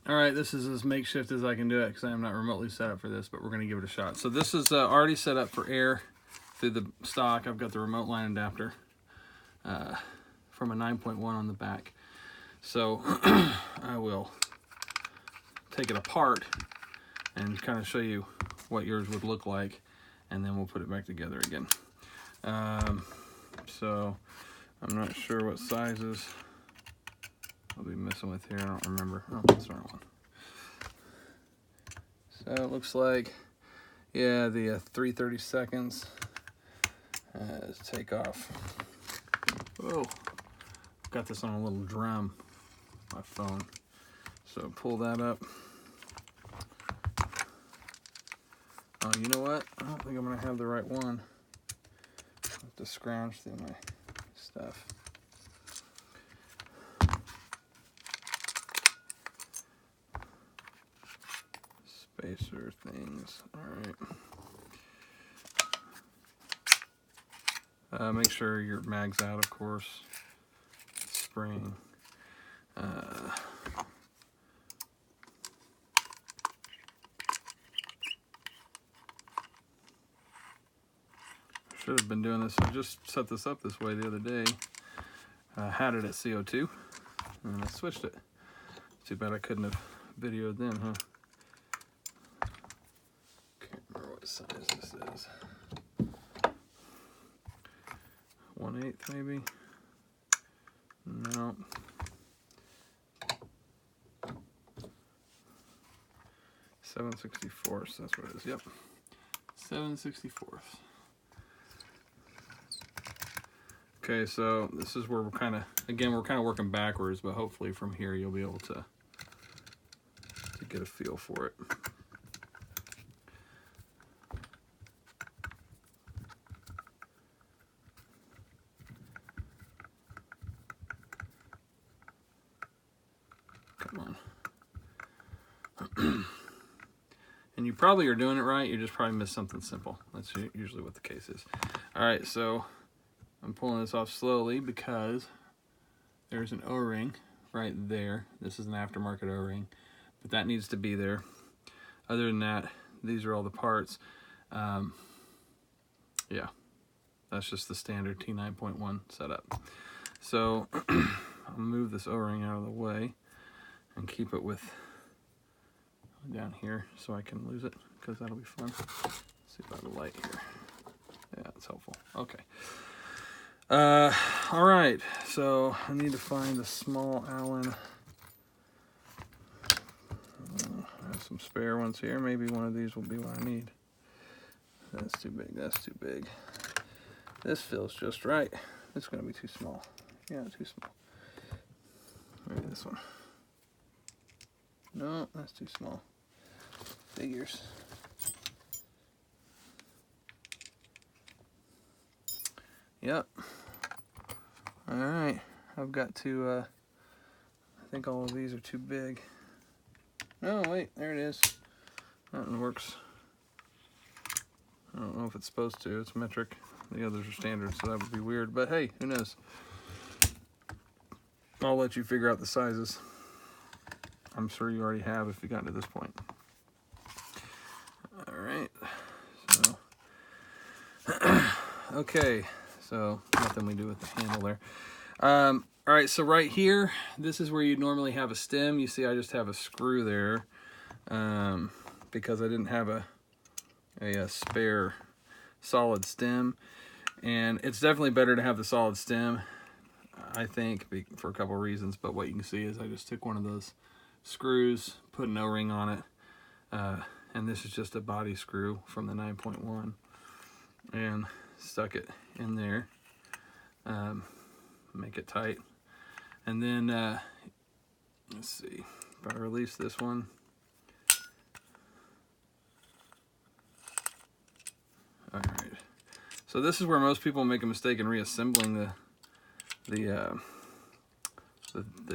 All right, this is as makeshift as I can do it because I am not remotely set up for this, but we're going to give it a shot. So this is already set up for air through the stock. I've got the remote line adapter from a 9.1 on the back. So I will take it apart and kind of show you what yours would look like, and then we'll put it back together again. So I'm not sure what sizes I'll be messing with here. I don't remember. Oh, that's the wrong one. So it looks like, yeah, the 3/32 take off. Oh, got this on a little drum, my phone. So pull that up. Oh, you know what? I don't think I'm gonna have the right one. I have to scrounge through my stuff. Spacer things. All right. Make sure your mag's out, of course. Spring. Should have been doing this. I just set this up this way the other day. I had it at CO2, and I switched it. Too bad I couldn't have videoed then, huh? Can't remember what size this is. 1/8 maybe? No. 7/64, that's what it is. Yep. 7/64. Okay, so this is where we're kind of, again, we're kind of working backwards, but hopefully from here you'll be able to get a feel for it. Come on. And you probably are doing it right, you just probably missed something simple. That's usually what the case is. All right, so I'm pulling this off slowly because there's an O-ring right there. This is an aftermarket O-ring, but that needs to be there. Other than that, these are all the parts. Yeah, that's just the standard T9.1 setup. So I'll move this O-ring out of the way and keep it with down here so I can lose it, because that'll be fun. Let's see if I have a light here. Yeah, that's helpful. Okay. All right, so I need to find a small Allen. I have some spare ones here. Maybe one of these will be what I need. That's too big. That's too big. This feels just right. It's going to be too small. Yeah, too small. Maybe this one. No, that's too small. Figures. Yep. All right. I've got to, I think all of these are too big. No, wait, there it is. That one works. I don't know if it's supposed to. It's metric. The others are standard, so that would be weird. But hey, who knows? I'll let you figure out the sizes. I'm sure you already have if you got to this point. All right. So, okay. So nothing we do with the handle there. All right. So right here, this is where you'd normally have a stem. You see, I just have a screw there because I didn't have a spare solid stem. And it's definitely better to have the solid stem, I think, for a couple of reasons. But what you can see is I just took one of those screws, put an O-ring on it, and this is just a body screw from the 9.1, and stuck it in there, make it tight. And then, let's see, if I release this one, all right. So this is where most people make a mistake in reassembling the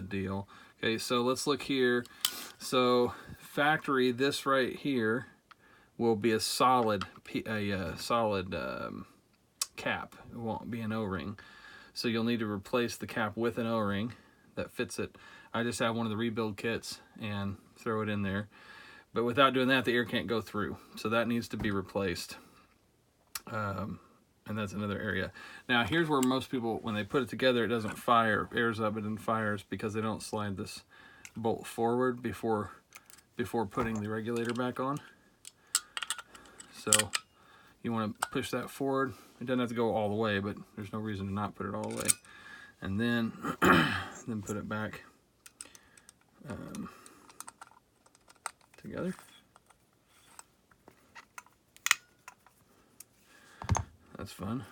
deal. Okay, so let's look here. So factory, this right here will be a solid cap. It won't be an O-ring. So you'll need to replace the cap with an O-ring that fits it. I just have one of the rebuild kits and throw it in there. But without doing that, the air can't go through. So that needs to be replaced. And that's another area. Now, here's where most people, when they put it together, it doesn't fire, airs up, it then fires because they don't slide this bolt forward before putting the regulator back on. So you want to push that forward. It doesn't have to go all the way, but there's no reason to not put it all the way. And then, then put it back together. That's fun.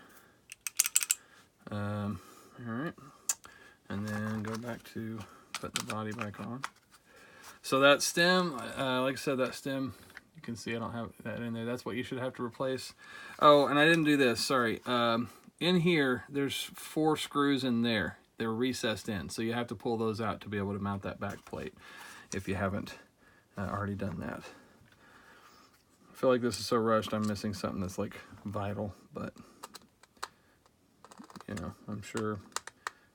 All right, and then go back to put the body back on. So that stem, like I said, that stem, you can see I don't have that in there. That's what you should have to replace. Oh, and I didn't do this, sorry. In here, there's 4 screws in there. They're recessed in, so you have to pull those out to be able to mount that back plate if you haven't already done that. I feel like this is so rushed, I'm missing something that's like vital, but you know, I'm sure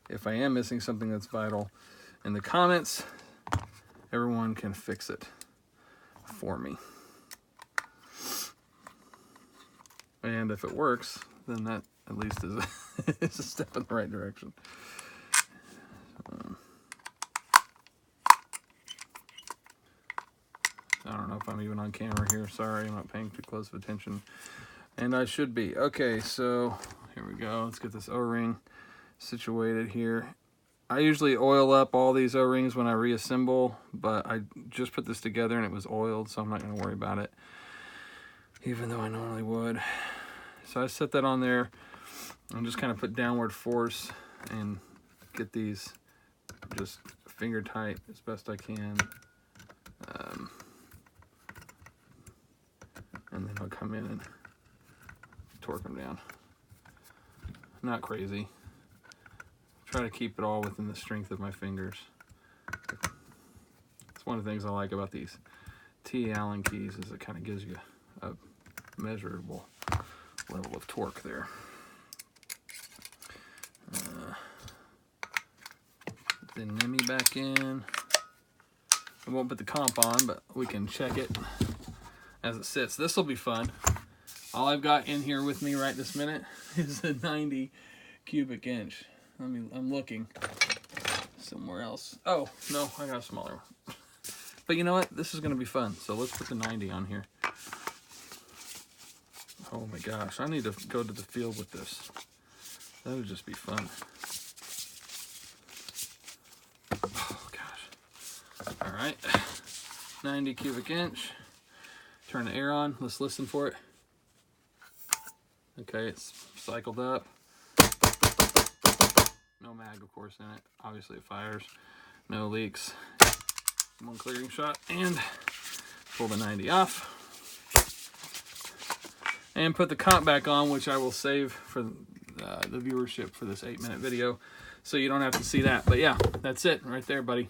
if I am missing something that's vital in the comments, everyone can fix it for me. And if it works, then that at least is is a step in the right direction. I don't know if I'm even on camera here. Sorry, I'm not paying too close of attention. And I should be. Okay, so here we go. Let's get this O-ring situated here. I usually oil up all these O-rings when I reassemble, but I just put this together and it was oiled, so I'm not going to worry about it, even though I normally would. So I set that on there and just kind of put downward force and get these just finger tight as best I can. And then I'll come in and torque them down. Not crazy. Try to keep it all within the strength of my fingers. It's one of the things I like about these T Allen keys is it kind of gives you a measurable level of torque there. Put the NEMI back in. I won't put the comp on, but we can check it as it sits. This will be fun. All I've got in here with me right this minute is a 90 cubic inch. I'm looking somewhere else. Oh, no, I got a smaller one. But you know what? This is going to be fun. So let's put the 90 on here. Oh my gosh, I need to go to the field with this. That would just be fun. Oh gosh. All right, 90 cubic inch. Turn the air on. Let's listen for it. Okay, it's cycled up. No mag, of course, in it. Obviously, it fires. No leaks. One clearing shot and pull the 90 off. And put the comp back on, which I will save for the viewership for this 8-minute video, so you don't have to see that. But yeah, that's it right there, buddy.